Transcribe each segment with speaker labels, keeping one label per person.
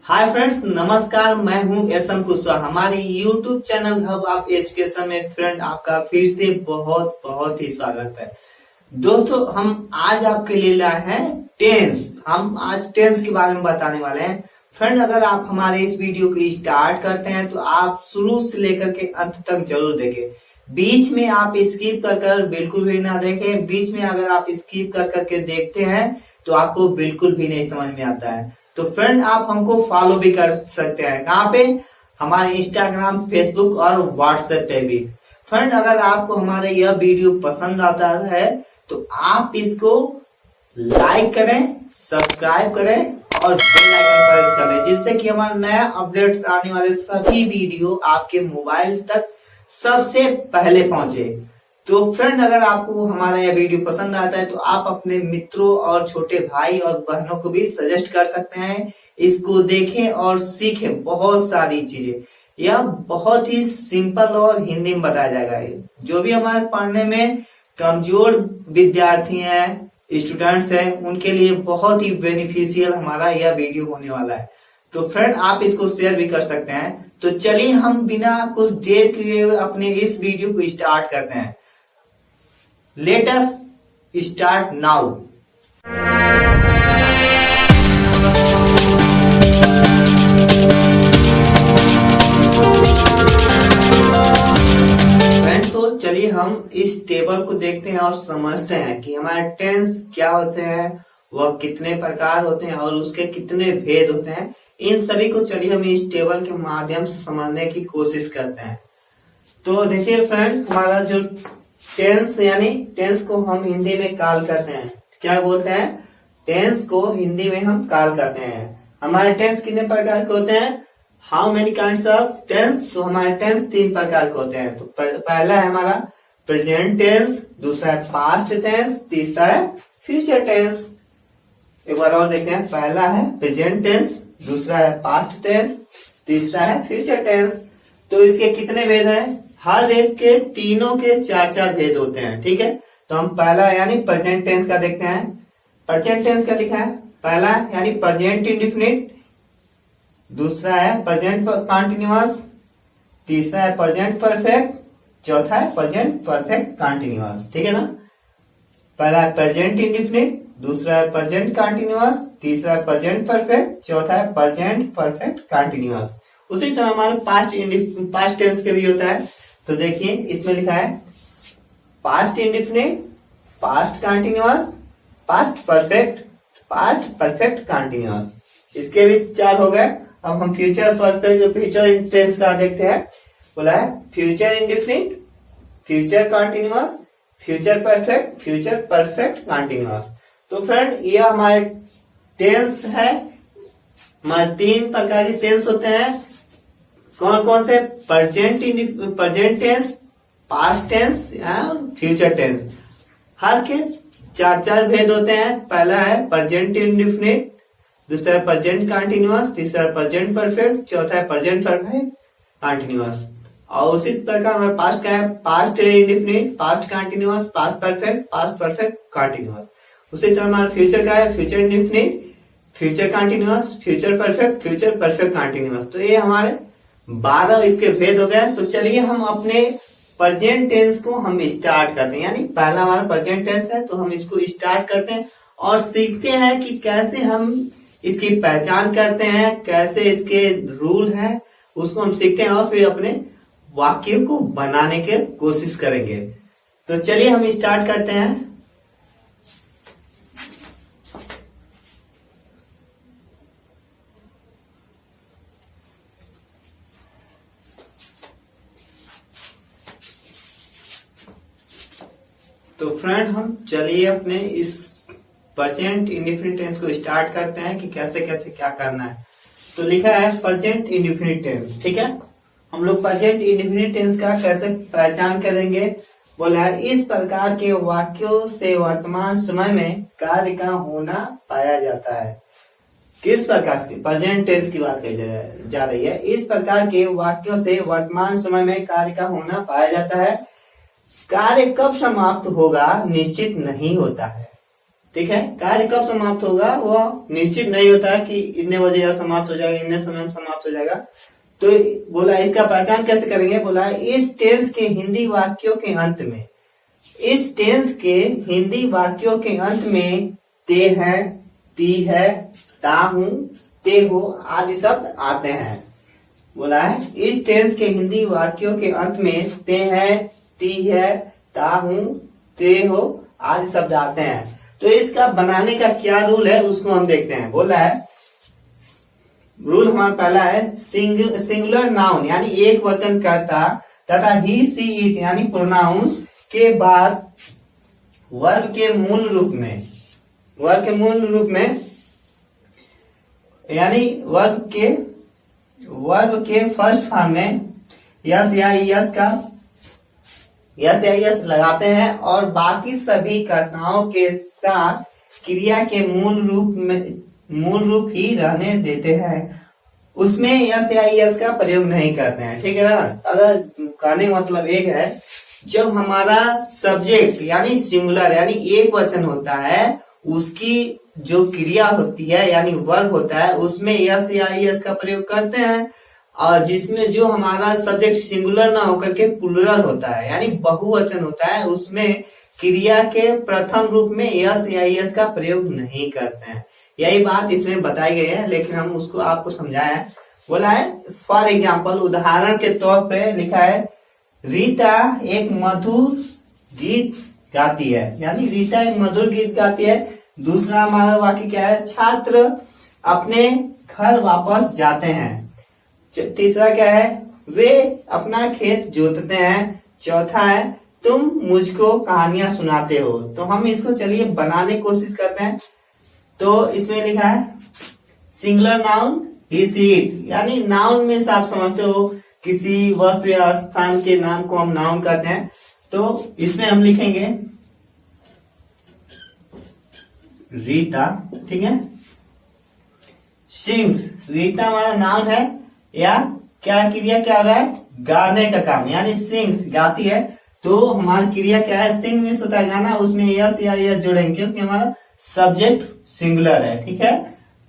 Speaker 1: Hi friends, नमस्कार। मैं हूं एसएम कुशवाहा। हमारे यूट्यूब चैनल हब आप एजुकेशन में फ्रेंड आपका फिर से बहुत बहुत ही स्वागत है। दोस्तों, हम आज आपके लिए लाए हैं टेंस। हम आज टेंस के बारे में बताने वाले हैं। फ्रेंड, अगर आप हमारे इस वीडियो को स्टार्ट करते हैं तो आप शुरू से लेकर के अंत तक जरूर देखें। बीच में आप स्किप कर बिल्कुल भी ना देखें। बीच में अगर आप स्किप कर करके देखते हैं तो आपको बिल्कुल भी नहीं समझ में आता है। तो फ्रेंड, आप हमको फॉलो भी कर सकते हैं। कहाँ पे? हमारे इंस्टाग्राम, फेसबुक और व्हाट्सएप पे भी। फ्रेंड, अगर आपको हमारा यह वीडियो पसंद आता है तो आप इसको लाइक करें, सब्सक्राइब करें और बेल आइकन प्रेस कर लें, जिससे कि हमारा नया अपडेट्स आने वाले सभी वीडियो आपके मोबाइल तक सबसे पहले पहुंचे। तो फ्रेंड, अगर आपको हमारा यह वीडियो पसंद आता है तो आप अपने मित्रों और छोटे भाई और बहनों को भी सजेस्ट कर सकते हैं। इसको देखें और सीखें बहुत सारी चीजें। यह बहुत ही सिंपल और हिंदी में बताया जाएगा। जो भी हमारे पढ़ने में कमजोर विद्यार्थी हैं, स्टूडेंट्स हैं, उनके लिए बहुत ही बेनिफिशियल हमारा यह वीडियो होने वाला है। तो फ्रेंड, आप इसको शेयर भी कर सकते हैं। तो चलिए हम बिना कुछ देर किए अपने इस वीडियो को स्टार्ट करते हैं। Let us start now. Friend, तो चलिए हम इस टेबल को देखते हैं और समझते हैं कि हमारे टेंस क्या होते हैं, वह कितने प्रकार होते हैं और उसके कितने भेद होते हैं। इन सभी को चलिए हम इस टेबल के माध्यम से समझने की कोशिश करते हैं। तो देखिए फ्रेंड, हमारा जो टेंस यानी टेंस को हम हिंदी में काल करते हैं। क्या बोलते हैं? टेंस को हिंदी में हम काल करते हैं। हमारे टेंस कितने प्रकार के होते हैं? How many kinds of tense? तो हमारे टेंस 3 प्रकार के होते हैं। तो पहला है हमारा प्रेजेंट टेंस, दूसरा है पास्ट टेंस, तीसरा है फ्यूचर टेंस। एक बार और देखते हैं। पहला है प्रेजेंट टेंस, दूसरा है पास्ट टेंस, तीसरा है फ्यूचर टेंस। तो इसके कितने भेद हैं? हर एक के तीनों के 4-4 भेद होते हैं। ठीक है, तो हम पहला यानी प्रेजेंट टेंस का देखते हैं। प्रेजेंट टेंस क्या लिखा है? पहला यानी प्रेजेंट इंडेफिनिट, दूसरा है प्रेजेंट कंटीन्यूअस, तीसरा है प्रेजेंट परफेक्ट, चौथा है प्रेजेंट परफेक्ट कंटीन्यूअस। ठीक है ना? पहला है प्रेजेंट इंडेफिनिट, दूसरा है प्रेजेंट कंटीन्यूअस, तीसरा है प्रेजेंट परफेक्ट, चौथा है प्रेजेंट परफेक्ट कंटीन्यूअस। उसी तरह हमारे पास्ट टेंस के भी होता है। तो देखिए, इसमें लिखा है past indefinite, past continuous, past perfect, past perfect continuous. इसके भी 4 हो गए। अब हम फ्यूचर परफेक्ट, फ्यूचर टेंस का देखते हैं। बोला है future indefinite, future continuous, future perfect, future perfect continuous. तो फ्रेंड, ये हमारे टेंस है। हमारे 3 प्रकार के टेंस होते हैं। कौन कौन से? प्रेजेंट टेंस, पास्ट टेंस और फ्यूचर टेंस। हर के 4-4 भेद होते हैं। पहला है प्रेजेंट इंडेफिनिट, दूसरा प्रेजेंट कंटीन्यूअस, तीसरा प्रेजेंट परफेक्ट, चौथा है प्रेजेंट परफेक्ट कंटीन्यूअस। और उसी प्रकार हमारा पास्ट का है past indefinite, past continuous, past perfect continuous. उसी तरह हमारा फ्यूचर का है future indefinite, future continuous, future perfect continuous. तो ये हमारे 12 इसके भेद हो गए। तो चलिए हम अपने प्रेजेंट टेंस को हम स्टार्ट करते हैं। यानी पहला हमारा प्रेजेंट टेंस है, तो हम इसको स्टार्ट करते हैं और सीखते हैं कि कैसे हम इसकी पहचान करते हैं, कैसे इसके रूल हैं, उसको हम सीखते हैं और फिर अपने वाक्य को बनाने की कोशिश करेंगे। तो चलिए हम स्टार्ट करते हैं। तो फ्रेंड, हम चलिए अपने इस प्रेजेंट इंडेफिनिट टेंस को स्टार्ट करते हैं कि कैसे कैसे क्या करना है। तो लिखा है प्रेजेंट इंडेफिनिट टेंस। ठीक है, हम लोग प्रेजेंट इंडेफिनिट टेंस का कैसे पहचान करेंगे? बोला है इस प्रकार के वाक्यों से वर्तमान समय में कार्य का होना पाया जाता है। किस प्रकार से? प्रेजेंट टेंस की बात कही जा रही है। इस प्रकार के वाक्यों से वर्तमान समय में कार्य का होना पाया जाता है। कार्य कब समाप्त होगा निश्चित नहीं होता है। ठीक है। कार्य कब समाप्त होगा वह निश्चित नहीं होता है कि इतने बजे यह समाप्त हो जाएगा, इतने समय में समाप्त हो जाएगा। तो बोला इसका पहचान कैसे करेंगे, बोला इस टेंस के हिंदी वाक्यों के अंत में, इस टेंस के हिंदी वाक्यों के अंत में ते है, ती है, ता हूं, ते हो आदि शब्द आते हैं। बोला है इस टेंस के हिंदी वाक्यों के अंत में ते है, ती है, ता हूं, ते हो आदि शब्द आते हैं। तो इसका बनाने का क्या रूल है उसको हम देखते हैं। बोला है रूल हमारा पहला है सिंगुलर नाउन यानी एक वचन कर्ता तथा ही सी इट यानी प्रोनाउंस के बाद वर्ब के मूल रूप में, वर्ब के मूल रूप में यानी वर्ब के फर्स्ट फॉर्म में यस या यस लगाते हैं और बाकी सभी कर्ताओं के साथ क्रिया के मूल रूप ही रहने देते हैं, उसमें यस या यस का प्रयोग नहीं करते हैं। ठीक है ना। अगर कहने का मतलब एक है जब हमारा सब्जेक्ट यानी सिंगुलर यानी एक वचन होता है उसकी जो क्रिया होती है यानी वर्ब होता है उसमें यस या यस का प्रयोग करते हैं, और जिसमें जो हमारा सब्जेक्ट सिंगुलर ना होकर के प्लुरल होता है यानी बहुवचन होता है उसमें क्रिया के प्रथम रूप में यस या यस का प्रयोग नहीं करते हैं। यही बात इसमें बताई गई है लेकिन हम उसको आपको समझाया है। बोला है फॉर एग्जाम्पल उदाहरण के तौर पे लिखा है रीता एक मधुर गीत गाती है, यानी रीता एक मधुर गीत गाती है। दूसरा हमारा वाक्य क्या है, छात्र अपने घर वापस जाते हैं। तीसरा क्या है, वे अपना खेत जोतते हैं। चौथा है तुम मुझको कहानियां सुनाते हो। तो हम इसको चलिए बनाने की कोशिश करते हैं। तो इसमें लिखा है singular noun he she it, यानी नाउन में से आप समझते हो किसी वस्तु या स्थान के नाम को हम नाउन कहते हैं। तो इसमें हम लिखेंगे रीता, ठीक है। सिंग्स, रीता हमारा नाउन है या क्या क्रिया क्या हो रहा है, गाने का काम, यानी सिंग्स गाती है। तो हमारी क्रिया क्या है, सिंग मिस होता है गाना, उसमें यस या यस जोड़ेंगे क्योंकि हमारा सब्जेक्ट सिंगुलर है। ठीक है।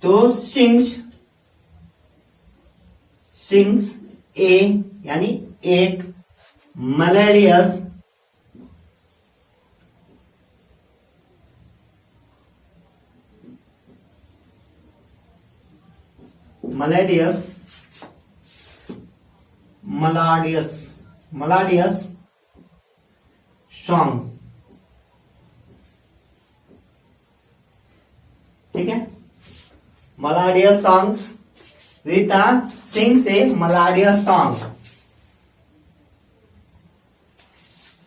Speaker 1: तो सिंग्स, सिंग्स ए यानी एक, melodious melodious melodious melodious song, ठीक है। मेलोडियस सॉन्ग, रीता सिंग्स ए मेलोडियस सॉन्ग।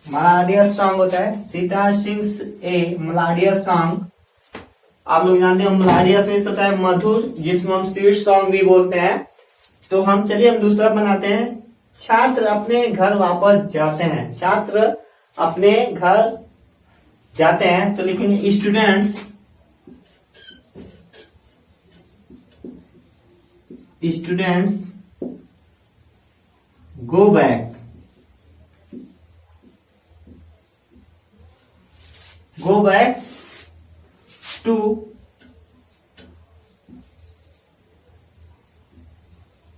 Speaker 1: मेलोडियस सॉन्ग होता है सीता सिंग्स ए मेलोडियस सॉन्ग। आप लोग जानते हैं मेलोडियस में होता है मधुर, जिसको हम स्वीट सॉन्ग भी बोलते हैं। तो हम चलिए हम दूसरा बनाते हैं, छात्र अपने घर वापस जाते हैं। छात्र अपने घर जाते हैं तो लिखेंगे students, students go back, go back to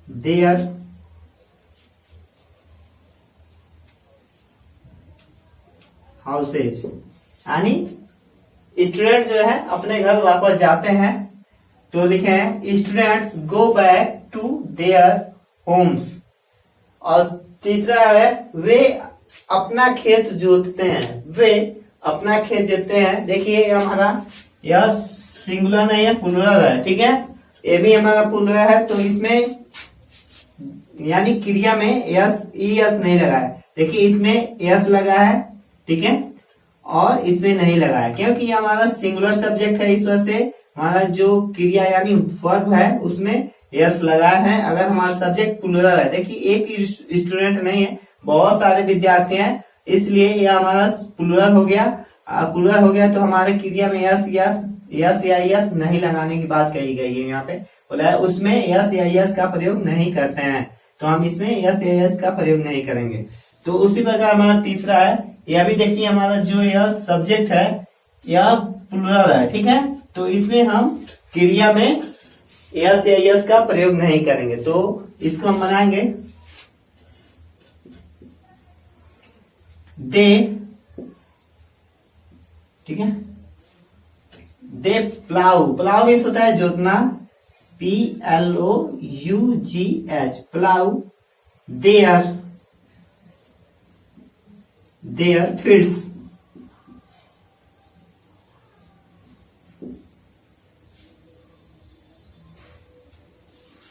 Speaker 1: their houses, यानी स्टूडेंट जो है अपने घर वापस जाते हैं। तो लिखे हैं students go back to their homes. और तीसरा है वे अपना खेत जोतते हैं, वे अपना खेत जोतते हैं। देखिए हमारा यह सिंगुलर नहीं है, प्लुरल है। ठीक है, ये भी हमारा प्लुरल है। तो इसमें यानी क्रिया में यस यस नहीं लगा है। देखिए इसमें यस लगा है, ठीक है, और इसमें नहीं लगा है क्योंकि ये हमारा सिंगुलर सब्जेक्ट है। इस वजह से हमारा जो क्रिया यानी वर्ब है उसमें यस लगा है। अगर हमारा सब्जेक्ट प्लुरल है, देखिए एक ही स्टूडेंट नहीं है, बहुत सारे विद्यार्थी हैं, इसलिए यह हमारा प्लुरल हो गया। प्लुरल हो गया तो हमारे क्रिया में यस यस यस या यस नहीं लगाने की बात कही गई है। यहाँ पे बोला है उसमें यस या यस का प्रयोग नहीं करते हैं, तो हम इसमें यस या यस का प्रयोग नहीं करेंगे। तो उसी प्रकार हमारा तीसरा है, यह भी देखिए हमारा जो यह सब्जेक्ट है या प्लूरल है, ठीक है। तो इसमें हम क्रिया में यस या यस का प्रयोग नहीं करेंगे, तो इसको हम बनाएंगे दे, ठीक है। दे प्लाउ, प्लाउ मीन्स होता है जोतना, PLOUGH, plough. Their, their fields,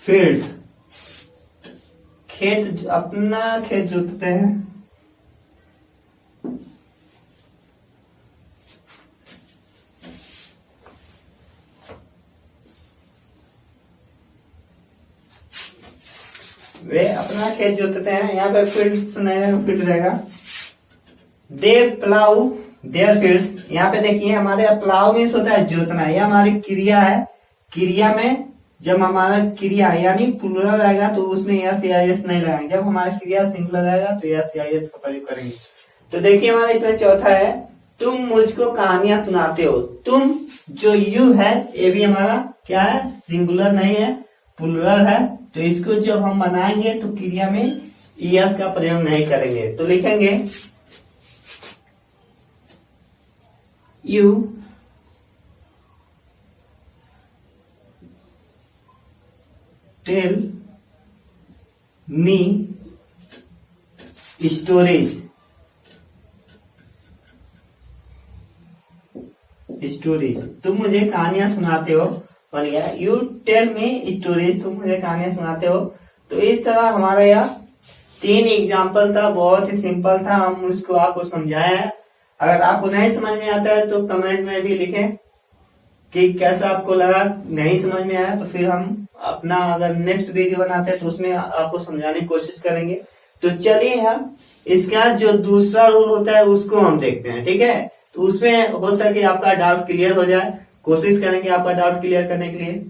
Speaker 1: field खेत, अपना खेत जोतते हैं। वे अपना खेत जोतते हैं, यहाँ पे फील्ड्स नहीं रहेगा, फील्ड रहेगा। दे प्लाउ देयर फील्ड्स, यहाँ पे देखिए हमारे प्लाउ मीन्स होता है जोतना, यह हमारी क्रिया है। क्रिया में जब हमारा क्रिया यानी प्लूरल रहेगा तो उसमें यस या यस नहीं लगाएंगे, जब हमारा क्रिया सिंगुलर रहेगा तो यस या यस का प्रयोग करेंगे। तो देखिए हमारा इसमें चौथा है, तुम मुझको कहानियां सुनाते हो। तुम जो यू है ये भी हमारा क्या है, सिंगुलर नहीं है, प्लूरल है। तो इसको जब हम बनाएंगे तो क्रिया में यस का प्रयोग नहीं करेंगे, तो लिखेंगे you tell me stories, stories, तुम मुझे कहानियां सुनाते हो, बन गया यू टेल मी स्टोरीज, तुम मुझे कहानियां सुनाते हो। तो इस तरह हमारा यह 3 एग्जाम्पल था, बहुत ही सिंपल था, हम उसको आपको समझाया है। अगर आपको नहीं समझ में आता है तो कमेंट में भी लिखें कि कैसा आपको लगा, नहीं समझ में आया तो फिर हम अपना अगर नेक्स्ट वीडियो बनाते हैं तो उसमें आपको समझाने की कोशिश करेंगे। तो चलिए हम इसका जो दूसरा रूल होता है उसको हम देखते हैं, ठीक है। तो उसमें हो सके आपका डाउट क्लियर हो जाए, कोशिश करेंगे आपका डाउट क्लियर करने के लिए।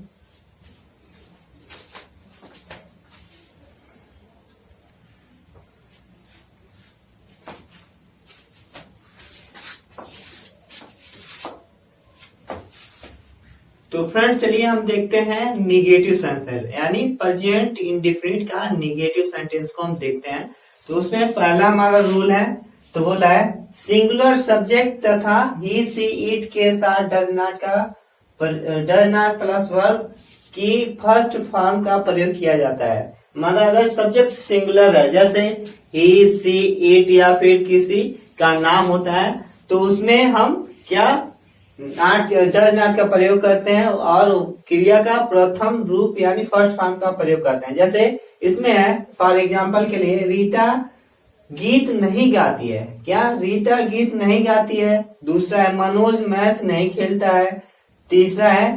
Speaker 1: तो फ्रेंड चलिए हम देखते हैं निगेटिव सेंटेंस, यानी प्रेजेंट इंडेफिनिट का निगेटिव सेंटेंस को हम देखते हैं। तो उसमें पहला हमारा रूल है, तो बोला है सिंगुलर सब्जेक्ट तथा ही सी इट के साथ डज नॉट प्लस वर्ब की फर्स्ट फॉर्म का प्रयोग किया जाता है। मतलब अगर सब्जेक्ट सिंगुलर है, जैसे ही सी इट या फिर किसी का नाम होता है, तो उसमें हम क्या डज नॉट का प्रयोग करते हैं और क्रिया का प्रथम रूप यानी फर्स्ट फॉर्म का प्रयोग करते हैं। जैसे इसमें है फॉर एग्जांपल के लिए, रीता गीत नहीं गाती है। क्या रीता गीत नहीं गाती है। दूसरा है मनोज मैच नहीं खेलता है। तीसरा है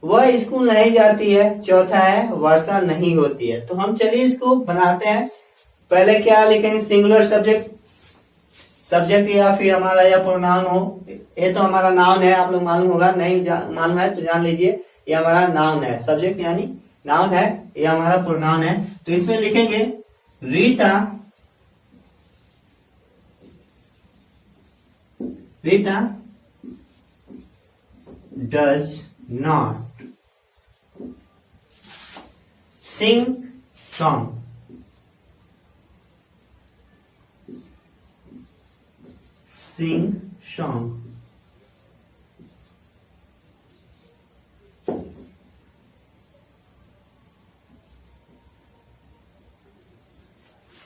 Speaker 1: वह स्कूल नहीं जाती है। चौथा है वर्षा नहीं होती है। तो हम चलिए इसको बनाते हैं। पहले क्या लिखेंगे, सिंगुलर सब्जेक्ट, सब्जेक्ट या फिर हमारा या प्रोनाउन हो। ये तो हमारा नाउन है, आप लोग मालूम होगा, नहीं मालूम है तो जान लीजिए ये हमारा नाउन है। सब्जेक्ट यानी नाउन है, ये हमारा प्रोनाउन है। तो इसमें लिखेंगे Rita, Rita does not sing song, sing song,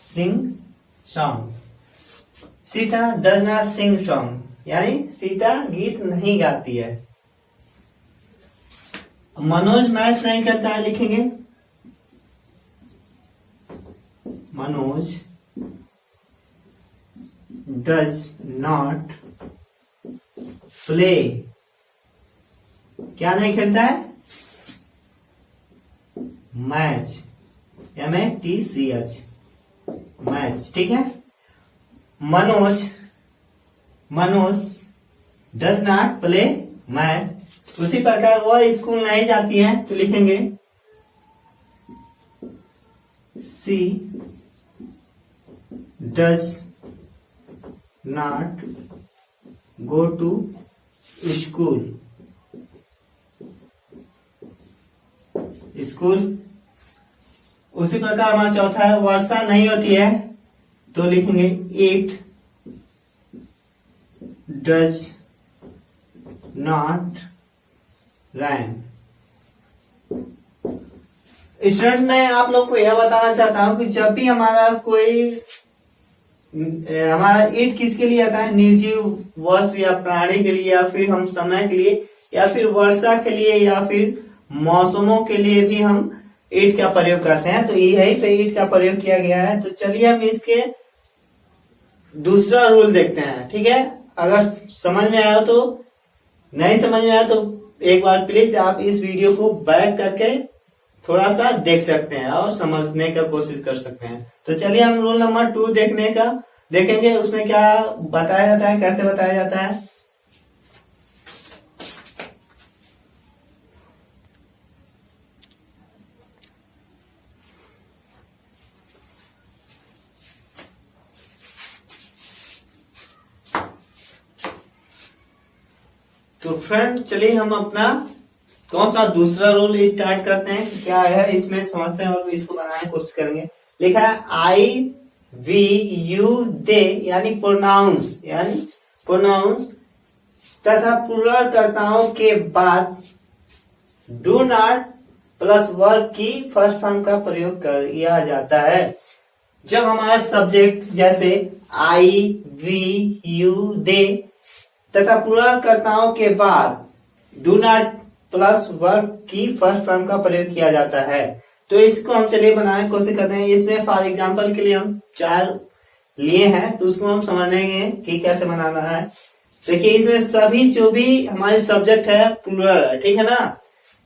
Speaker 1: sing song। Sita does not sing song, यानी सीता गीत नहीं गाती है। मनोज मैच नहीं करता है, लिखेंगे मनोज does not play, क्या नहीं खेलता है, मैच, MATCH, मैच, ठीक है। Manoj, Manoj does not play match. उसी प्रकार वह स्कूल नहीं जाती है, तो लिखेंगे she does not go to school, school. उसी प्रकार हमारा चौथा है वर्षा नहीं होती है, तो लिखेंगे it does not rain. Student मैं आप लोग को यह बताना चाहता हूं कि जब भी हमारा कोई हमारा ईट किसके लिए आता है, निर्जीव वस्तु या प्राणी के लिए, या फिर हम समय के लिए, या फिर वर्षा के लिए, या फिर मौसमों के लिए भी हम ईट का प्रयोग करते हैं। तो यही पे ईट का प्रयोग किया गया है। तो चलिए हम इसके दूसरा रूल देखते हैं, ठीक है। अगर समझ में आया तो, नहीं समझ में आया तो एक बार प्लीज आप इस वीडियो को बैक करके थोड़ा सा देख सकते हैं और समझने का कोशिश कर सकते हैं। तो चलिए हम रूल नंबर 2 देखेंगे उसमें क्या बताया जाता है, कैसे बताया जाता है। तो फ्रेंड चलिए हम अपना कौन सा दूसरा रूल स्टार्ट करते हैं, क्या है इसमें समझते हैं और इसको बनाने की कोशिश करेंगे। लिखा है आई वी यू दे यानी प्रोनाउंस तथा प्लुरल कर्ताओं के बाद डू नॉट प्लस वर्ब की फर्स्ट फॉर्म का प्रयोग किया जाता है। जब हमारा सब्जेक्ट जैसे आई वी यू दे तथा प्लुरल कर्ताओं के बाद डू नॉट प्लस वर्ब की फर्स्ट फॉर्म का प्रयोग किया जाता है। तो इसको हम चलिए बनाने की कोशिश करते हैं। इसमें फॉर एग्जांपल के लिए हम 4 लिए हैं, तो उसको हम समझेंगे कि कैसे बनाना है। देखिए इसमें सभी जो भी हमारे सब्जेक्ट है प्लुरल है, ठीक है ना।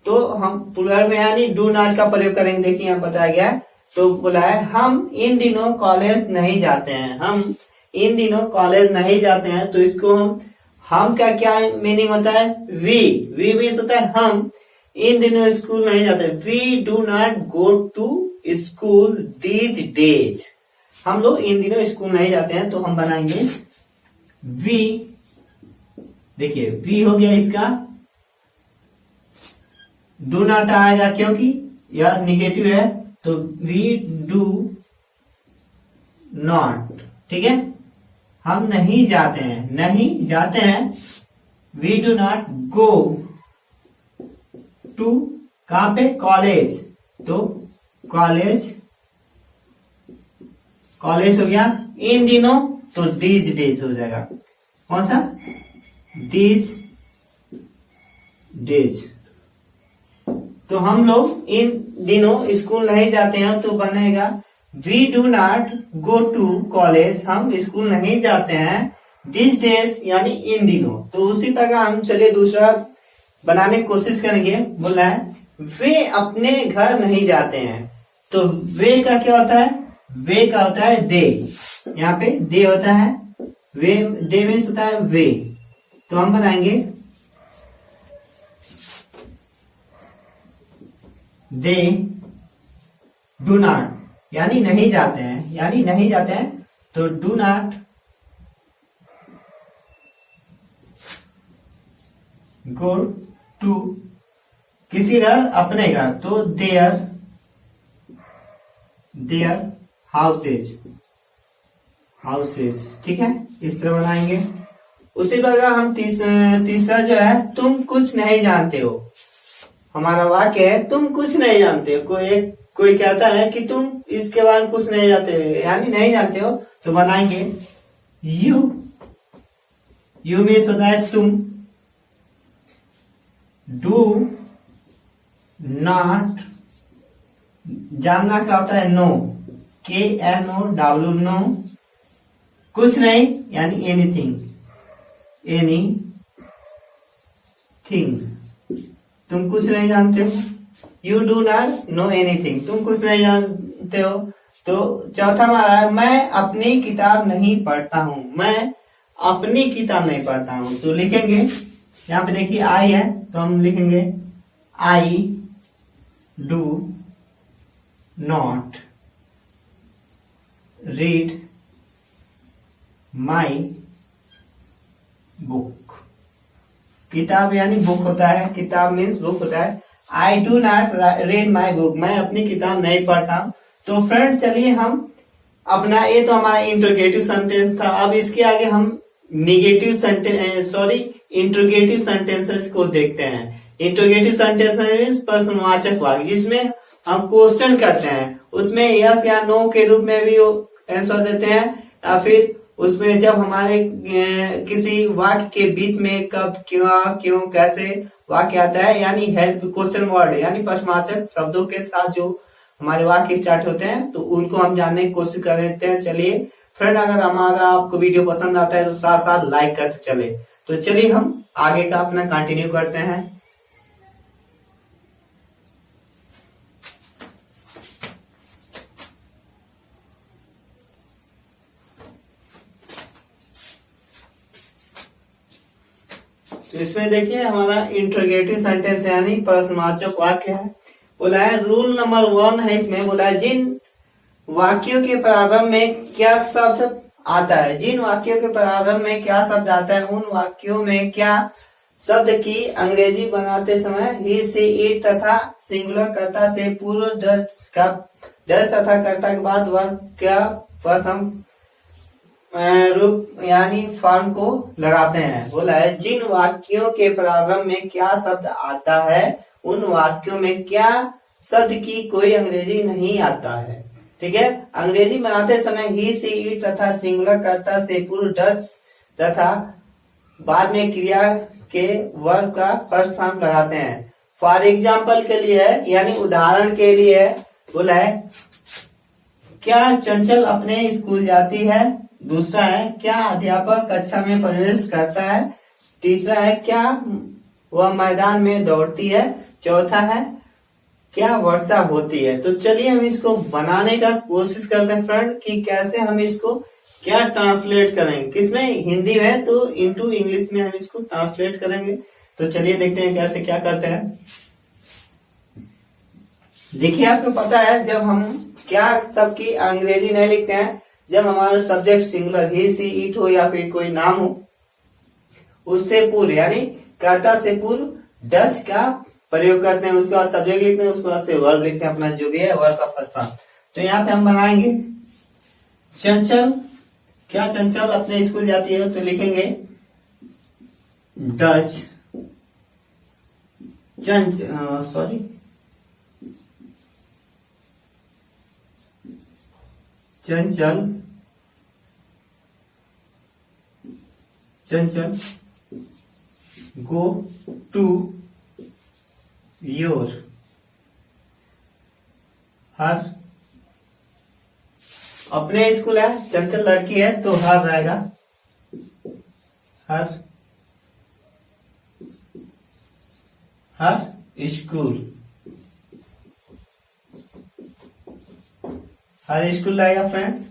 Speaker 1: तो हम प्लुरल में यानी डू नॉट का प्रयोग करेंगे। देखिए यहाँ बताया गया है, तो बोला है हम इन दिनों कॉलेज नहीं जाते हैं, हम इन दिनों कॉलेज नहीं जाते हैं। तो इसको हम का क्या मीनिंग होता है, वी मीन्स होता है हम इन दिनों स्कूल नहीं जाते, we do not go to school these days. हम लोग इन दिनों स्कूल नहीं जाते हैं। तो हम बनाएंगे वी, देखिए वी हो गया इसका, डू नॉट आएगा क्योंकि यह निगेटिव है, तो वी डू नॉट, ठीक है। हम नहीं जाते हैं, we do not go to, कहां पे, कॉलेज। तो कॉलेज हो गया। इन दिनों तो दीज डेज हो जाएगा, कौन सा, दीज डेज। तो हम लोग इन दिनों स्कूल नहीं जाते हैं, तो बनेगा we do not go to college, हम स्कूल नहीं जाते हैं दिस डेज यानी इन दिनों। तो उसी प्रकार हम चलिए दूसरा बनाने की कोशिश करेंगे। बोला है वे अपने घर नहीं जाते हैं। तो वे का क्या होता है, वे का होता है दे, यहाँ पे दे होता है, वे दे मीन्स होता है वे। तो हम बनाएंगे दे डू नॉट यानी नहीं जाते हैं, तो डू नॉट गो टू किसी घर, अपने घर, तो देयर हाउसेज, ठीक है। इस तरह बनाएंगे। उसी प्रकार हम तीसरा जो है तुम कुछ नहीं जानते हो। हमारा वाक्य है तुम कुछ नहीं जानते हो। कोई कहता है कि तुम इसके बारे में कुछ नहीं जानते हो, यानी नहीं जानते हो। तो बनाएंगे यू मीन्स होता है तुम, डू नॉट जानना का होता है नो, KNOW नो, कुछ नहीं यानी एनीथिंग, तुम कुछ नहीं जानते हो। You do not know anything, तुम कुछ नहीं जानते हो। तो चौथा हमारा है मैं अपनी किताब नहीं पढ़ता हूं, मैं अपनी किताब नहीं पढ़ता हूं। तो लिखेंगे यहाँ पे देखिए आई है, तो हम लिखेंगे I do not read my book, किताब यानी बुक होता है, किताब मीन्स बुक होता है। I do not read my book, मैं अपनी किताब नहीं पढ़ता। तो फ्रेंड चलिए हम अपना, ये तो हमारा इंट्रोगेटिव सेंटेंस था। अब इसके आगे हम निगेटिव सेंटेंस इंट्रोगेटिव सेंटेंसेस को देखते हैं। इंट्रोगेटिव सेंटेंस मीन्स प्रश्नवाचक वाक्य, जिसमें हम क्वेश्चन करते हैं, उसमें यस या नो के रूप में भी आंसर देते हैं, या फिर उसमें जब हमारे किसी वाक्य के बीच में कब, क्यों, कैसे वाक्य आता है, यानी हेल्प क्वेश्चन वर्ड यानी प्रश्नवाचक शब्दों के साथ जो हमारे वाक्य स्टार्ट होते हैं, तो उनको हम जानने की कोशिश कर लेते हैं। चलिए फ्रेंड, अगर हमारा आपको वीडियो पसंद आता है तो साथ साथ लाइक करते चले। तो चलिए हम आगे का अपना कंटिन्यू करते हैं। तो इसमें देखिए हमारा इंट्रोगेटिव सेंटेंस यानी प्रश्नवाचक वाक्य है। बोला है रूल नंबर 1 है, इसमें बोला है जिन वाक्यों के प्रारंभ में क्या शब्द आता है, जिन वाक्यों के प्रारंभ में क्या शब्द आता है, उन वाक्यों में क्या शब्द की अंग्रेजी बनाते समय ही, सी, इट तथा सिंगुलर कर्ता से पूर्व डस तथा कर्ता के बाद वर्ब का प्रथम रूप यानी फॉर्म को लगाते हैं। बोला है जिन वाक्यों के प्रारंभ में क्या शब्द आता है, उन वाक्यों में क्या शब्द की कोई अंग्रेजी नहीं आता है। ठीक है, अंग्रेजी बनाते समय ही, सी, इट तथा सिंगुलर कर्ता से पूर्व डस तथा बाद में क्रिया के वर्ब का फर्स्ट फॉर्म लगाते हैं। फॉर एग्जाम्पल के लिए है, यानी उदाहरण के लिए है। बोला है क्या चंचल अपने स्कूल जाती है। दूसरा है क्या अध्यापक कक्षा में प्रवेश करता है। तीसरा है क्या वह मैदान में दौड़ती है। चौथा है क्या वर्षा होती है। तो चलिए हम इसको बनाने का कोशिश करते हैं फ्रेंड, कि कैसे हम इसको क्या ट्रांसलेट करेंगे, किसमें, हिंदी में, तो इनटू इंग्लिश में हम इसको ट्रांसलेट करेंगे। तो चलिए देखते हैं कैसे क्या करते हैं। देखिए आपको पता है जब हम क्या सबकी अंग्रेजी नहीं लिखते हैं, जब हमारा subject singular he, she, it हो या फिर कोई नाम हो, उससे पूर्व यानी कर्ता से पूर्व डस का प्रयोग करते हैं, उसके बाद सब्जेक्ट लिखते हैं, उसके बाद से वर्ब लिखते हैं, अपना जो भी है वर्ब का फर्स्ट फॉर्म। तो यहाँ पे हम बनाएंगे चंचल, क्या चंचल अपने स्कूल जाती है, तो लिखेंगे Dutch Chanchal go to your, हर अपने स्कूल है, चंचल लड़की है तो हर रहेगा, हर स्कूल, हर स्कूल रहेगा फ्रेंड।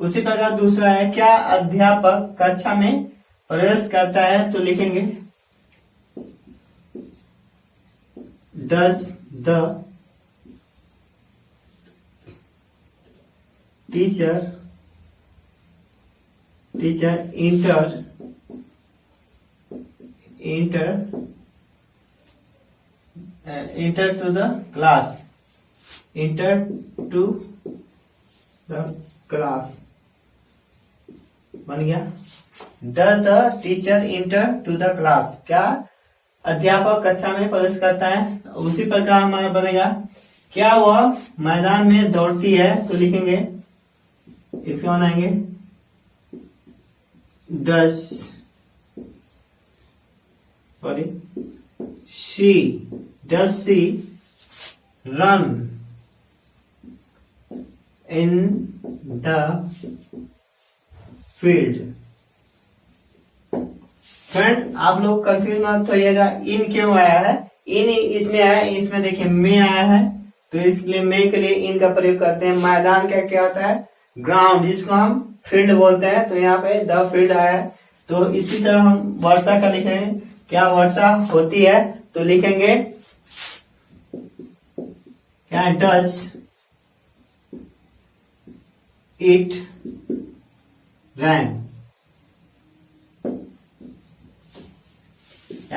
Speaker 1: उसी प्रकार दूसरा है क्या अध्यापक कक्षा में प्रवेश करता है, तो लिखेंगे does the teacher enter to the class, enter to the class, बन गया। Does the teacher enter to the class, क्या अध्यापक कक्षा में प्रवेश करता है। उसी प्रकार हमारा बनेगा क्या वह मैदान में दौड़ती है, तो लिखेंगे, इसका बनाएंगे does she run in the field। Friend आप लोग कंफ्यूज मत होइएगा, इन क्यों आया है, इन इसमें आया है, इसमें देखिए में आया है, तो इसलिए में के लिए इन का प्रयोग करते हैं। मैदान का क्या होता है, ग्राउंड, जिसको हम फील्ड बोलते हैं, तो यहाँ पे द फील्ड आया है। तो इसी तरह हम वर्षा का लिखेंगे, क्या वर्षा होती है, तो लिखेंगे क्या डज इट रैन,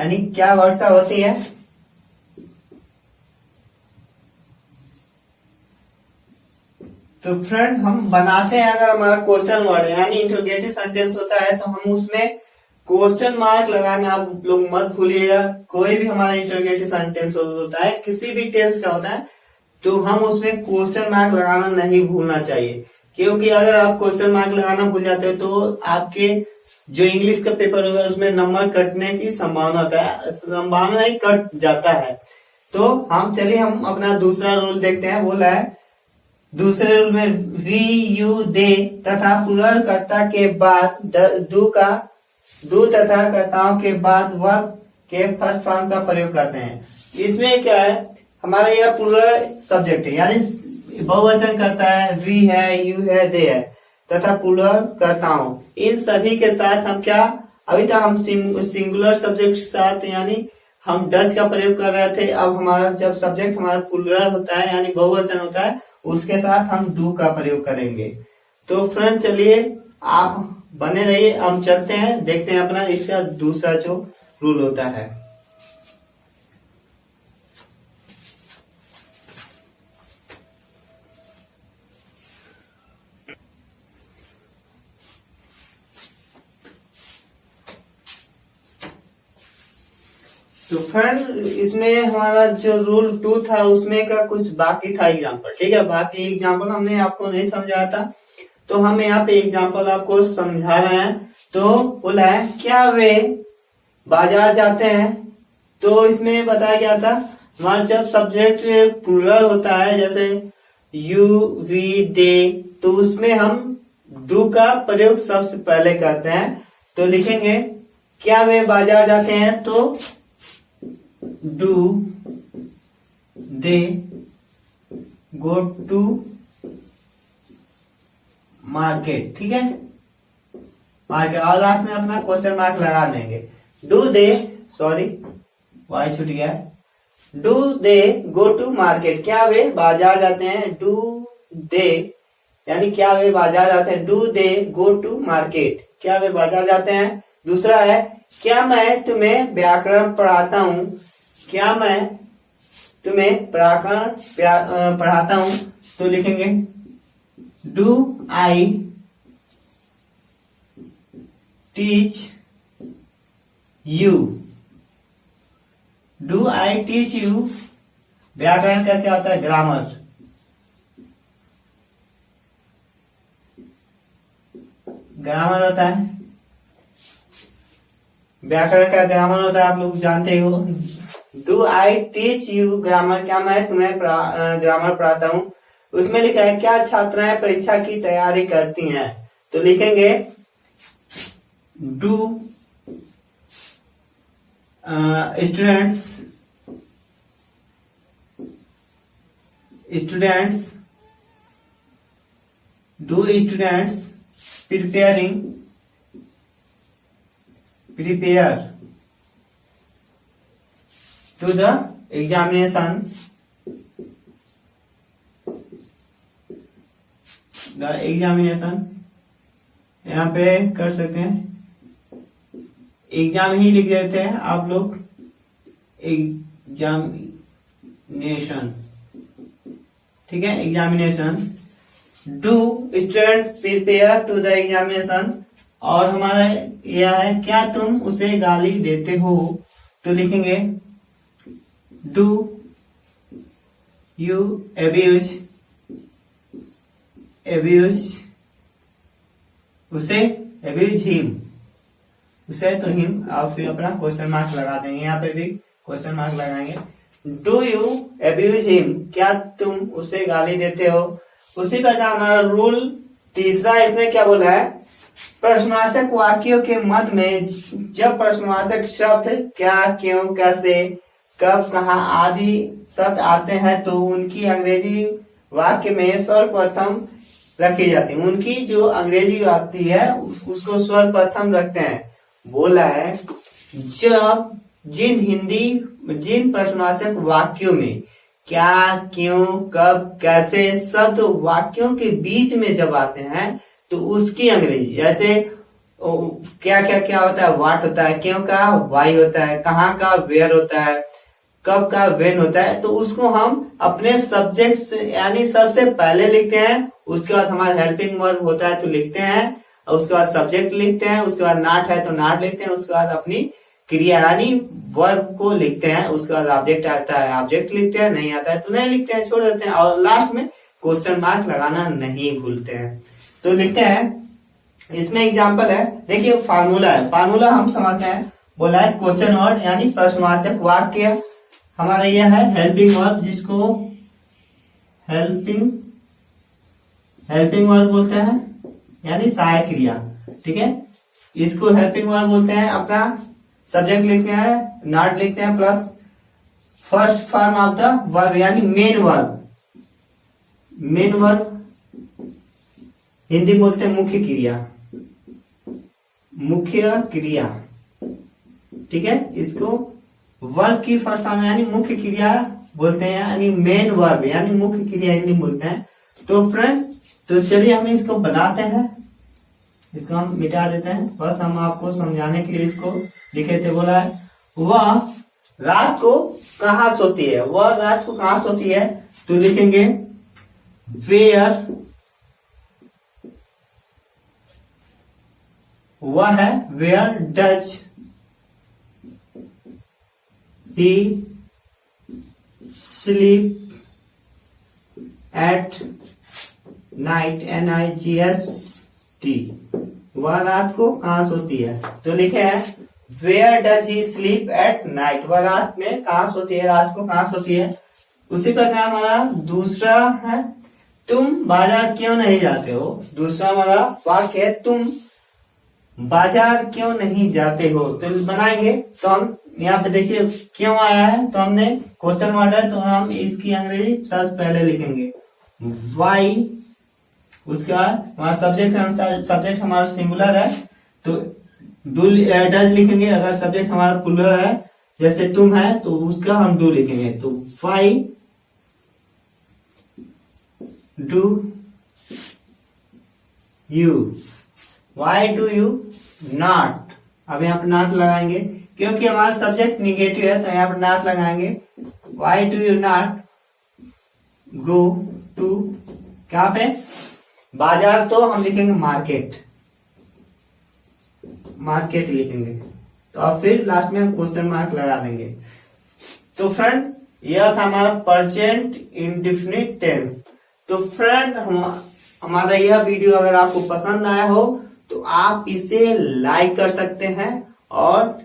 Speaker 1: यानी क्या वर्षा होती है। तो फ्रेंड हम बनाते हैं, अगर हमारा क्वेश्चन वर्ड यानी इंटरोगेटिव सेंटेंस होता है तो हम उसमें क्वेश्चन मार्क लगाना आप लोग मत भूलिएगा। कोई भी हमारा इंटरोगेटिव सेंटेंस होता है, किसी भी टेंस का होता है, तो हम उसमें क्वेश्चन मार्क लगाना नहीं भूलना चाहिए। क्योंकि अगर आप क्वेश्चन मार्क लगाना भूल जाते हो तो आपके जो इंग्लिश का पेपर होगा उसमें नंबर कटने की संभावना होता है, संभावना नहीं, कट जाता है। तो हम चलिए हम अपना दूसरा रूल देखते हैं। बोला है दूसरे रूल में वी यू दे तथा प्लूरल कर्ता के बाद डू तथा कर्ताओं के बाद वर्ब के फर्स्ट फॉर्म का प्रयोग करते हैं। इसमें क्या है, हमारा यह प्लूरल सब्जेक्ट है यानी बहुवचन करता है, वी है, यू है, दे है तथा प्लूरल कर्ताओं, इन सभी के साथ हम क्या, अभी तक हम सिंगुलर सब्जेक्ट के साथ यानी हम डच का प्रयोग कर रहे थे। अब हमारा जब सब्जेक्ट हमारा प्लूरल होता है यानी बहुवचन होता है, उसके साथ हम डू का प्रयोग करेंगे। तो फ्रेंड चलिए आप बने रहिए, हम चलते हैं, देखते हैं अपना इसका दूसरा जो रूल होता है। तो फ्रेंड इसमें हमारा जो रूल 2 था उसमें का कुछ बाकी था एग्जाम्पल, ठीक है। बाकी एग्जाम्पल हमने आपको नहीं समझाया था, तो हम यहाँ पे एग्जाम्पल आपको समझा रहे हैं। तो बोला है क्या वे बाजार जाते हैं, तो इसमें बताया गया था हमारा जब सब्जेक्ट प्लूरल होता है जैसे यू वी दे, तो उसमें हम डू का प्रयोग सबसे पहले करते हैं। तो लिखेंगे क्या वे बाजार जाते हैं, तो do they go to market, ठीक है, मार्केट। और आप में अपना क्वेश्चन मार्क लगा देंगे। डू दे, सॉरी वाई छूट गया, do they go to market, क्या वे बाजार जाते हैं, डू दे यानी क्या वे बाजार जाते हैं, do they go to market, क्या वे बाजार जाते हैं। दूसरा है क्या मैं तुम्हें व्याकरण पढ़ाता हूँ, क्या मैं तुम्हें व्याकरण पढ़ाता हूं, तो लिखेंगे do I teach you, do I teach you. व्याकरण का क्या होता है, ग्रामर, ग्रामर होता है, व्याकरण का ग्रामर होता है, आप लोग जानते हो। Do I teach you grammar, क्या मैं तुम्हें ग्रामर पढ़ाता हूँ। उसमें लिखा है क्या छात्राएं परीक्षा की तैयारी करती हैं, तो लिखेंगे do students do students prepare to the examination, यहाँ पे कर सकते हैं, एग्जाम ही लिख देते हैं आप लोग, एग्जामिनेशन, ठीक है, examination. Do students prepare to the examination, और हमारा यह है क्या तुम उसे गाली देते हो, तो लिखेंगे डू यू abuse उसे, abuse him उसे, तो हिम, और फिर अपना क्वेश्चन मार्क लगा देंगे, यहाँ पे भी क्वेश्चन मार्क लगाएंगे। डू यू abuse him, क्या तुम उसे गाली देते हो। उसी प्रकार हमारा रूल तीसरा, इसमें क्या बोला है, प्रश्नवाचक वाक्यों के मध्य में जब प्रश्नवाचक शब्द क्या, क्यों, कैसे, कब, कहाँ आदि शब्द आते हैं तो उनकी अंग्रेजी वाक्य में सर्वप्रथम रखी जाती है। उनकी जो अंग्रेजी आती है उसको सर्वप्रथम रखते हैं। बोला है जब जिन प्रश्नवाचक वाक्यों में क्या, क्यों, कब, कैसे शब्द वाक्यों के बीच में जब आते हैं तो उसकी अंग्रेजी, जैसे क्या क्या क्या होता है, व्हाट होता है, क्यों का वाई होता है, कहाँ का वेयर होता है, कब का वेन होता है। तो उसको हम अपने सब्जेक्ट से यानी सबसे पहले लिखते हैं, उसके बाद हमारा हेल्पिंग वर्ब होता है तो लिखते हैं, और उसके बाद सब्जेक्ट लिखते हैं, उसके बाद नाट है तो नाट लिखते हैं, उसके बाद अपनी क्रिया यानी वर्ब को लिखते हैं, उसके बाद ऑब्जेक्ट आता है ऑब्जेक्ट लिखते हैं, नहीं आता है तो नहीं लिखते हैं, छोड़ देते हैं, और लास्ट में क्वेश्चन मार्क लगाना नहीं भूलते हैं। तो लिखते हैं, इसमें एग्जाम्पल है, देखिए फार्मूला है, फार्मूला हम समझते हैं, बोला है क्वेश्चन वर्ड यानी प्रश्नवाचक वाक्य हमारा यह है हेल्पिंग वर्ब, जिसको हेल्पिंग वर्ब बोलते हैं यानी सहायक क्रिया, ठीक है। इसको हेल्पिंग वर्ब बोलते हैं। अपना सब्जेक्ट लिखते हैं, नॉट लिखते हैं, plus first form of the verb यानी main verb, main verb Hindi में बोलते हैं मुख्य क्रिया, मुख्य क्रिया, ठीक है। इसको वर्ब की फर्स्ट फॉर्म यानी मुख्य क्रिया बोलते हैं, यानी मेन वर्ब यानी मुख्य क्रिया हिंदी में बोलते हैं। तो फ्रेंड, तो चलिए हम इसको बनाते हैं, इसको हम मिटा देते हैं, बस हम आपको समझाने के लिए इसको लिखे थे। बोला है वह रात को कहाँ सोती है, वह रात को कहाँ सोती है, तो लिखेंगे वेयर, वह है where does he sleep at night, NIGST, वह रात को कहाँ सोती है। तो लिखे है where does he sleep at night, वह रात में कहाँ सोती है, रात को कहाँ सोती है। उसी प्रकार हमारा दूसरा है तुम बाजार क्यों नहीं जाते हो, दूसरा हमारा वाक्य है तुम बाजार क्यों नहीं जाते हो। तो बनाएंगे, तो हम यहाँ पे देखिए क्यों आया है, तो हमने क्वेश्चन वर्ड है तो हम इसकी अंग्रेजी सबसे पहले लिखेंगे वाई, उसके बाद हमारा सब्जेक्ट हमारा सिंगुलर है तो डू डज लिखेंगे, अगर सब्जेक्ट हमारा प्लूरल है जैसे तुम है तो उसका हम डू लिखेंगे। तो Y do you, Y do you not, अब यहाँ पे नॉट लगाएंगे क्योंकि हमारा सब्जेक्ट निगेटिव है, तो यहाँ पर नॉट लगाएंगे। Why do you not go to, कहाँ पे बाजार, तो हम लिखेंगे मार्केट, मार्केट लिखेंगे, तो अब फिर लास्ट में हम क्वेश्चन मार्क लगा देंगे। तो फ्रेंड, यह था हमारा प्रेजेंट इंडेफिनिट टेंस। तो फ्रेंड, हमारा यह वीडियो अगर आपको पसंद आया हो तो आप इसे लाइक कर सकते हैं, और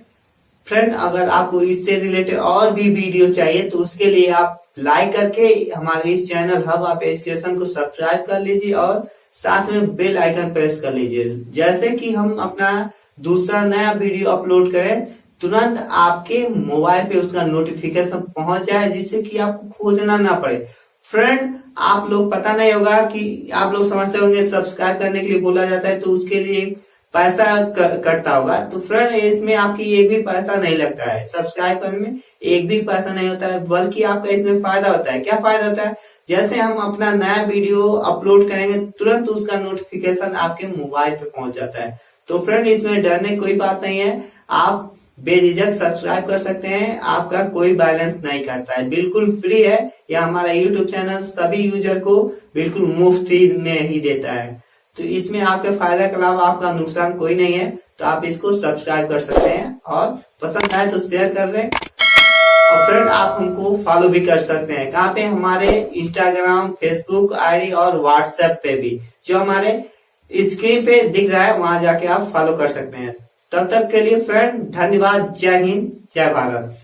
Speaker 1: फ्रेंड अगर आपको इससे रिलेटेड और भी वीडियो चाहिए तो उसके लिए आप लाइक करके हमारे इस चैनल हब आप एजुकेशन को सब्सक्राइब कर लीजिए और साथ में बेल आइकन प्रेस कर लीजिए, जैसे कि हम अपना दूसरा नया वीडियो अपलोड करें तुरंत आपके मोबाइल पे उसका नोटिफिकेशन पहुंच जाए, जिससे कि आपको खोजना ना पड़े। फ्रेंड, आप लोग पता नहीं होगा कि आप लोग समझते होंगे सब्सक्राइब करने के लिए बोला जाता है तो उसके लिए पैसा कटता होगा, तो फ्रेंड इसमें आपकी एक भी पैसा नहीं लगता है, सब्सक्राइब करने में एक भी पैसा नहीं होता है, बल्कि आपका इसमें फायदा होता है। क्या फायदा होता है, जैसे हम अपना नया वीडियो अपलोड करेंगे तुरंत उसका नोटिफिकेशन आपके मोबाइल पे पहुंच जाता है। तो फ्रेंड, इसमें डरने की कोई बात नहीं है, आप बेझिझक सब्सक्राइब कर सकते हैं, आपका कोई बैलेंस नहीं करता है, बिल्कुल फ्री है। यह हमारा यूट्यूब चैनल सभी यूजर को बिल्कुल मुफ्त में ही देता है, तो इसमें आपके फायदा के अलावा आपका नुकसान कोई नहीं है। तो आप इसको सब्सक्राइब कर सकते हैं, और पसंद आए तो शेयर कर दें, और फ्रेंड आप हमको फॉलो भी कर सकते हैं, कहाँ पे, हमारे इंस्टाग्राम, फेसबुक आईडी और व्हाट्सएप पे भी, जो हमारे स्क्रीन पे दिख रहा है वहां जाके आप फॉलो कर सकते हैं। तब तक के लिए फ्रेंड धन्यवाद, जय हिंद, जय भारत।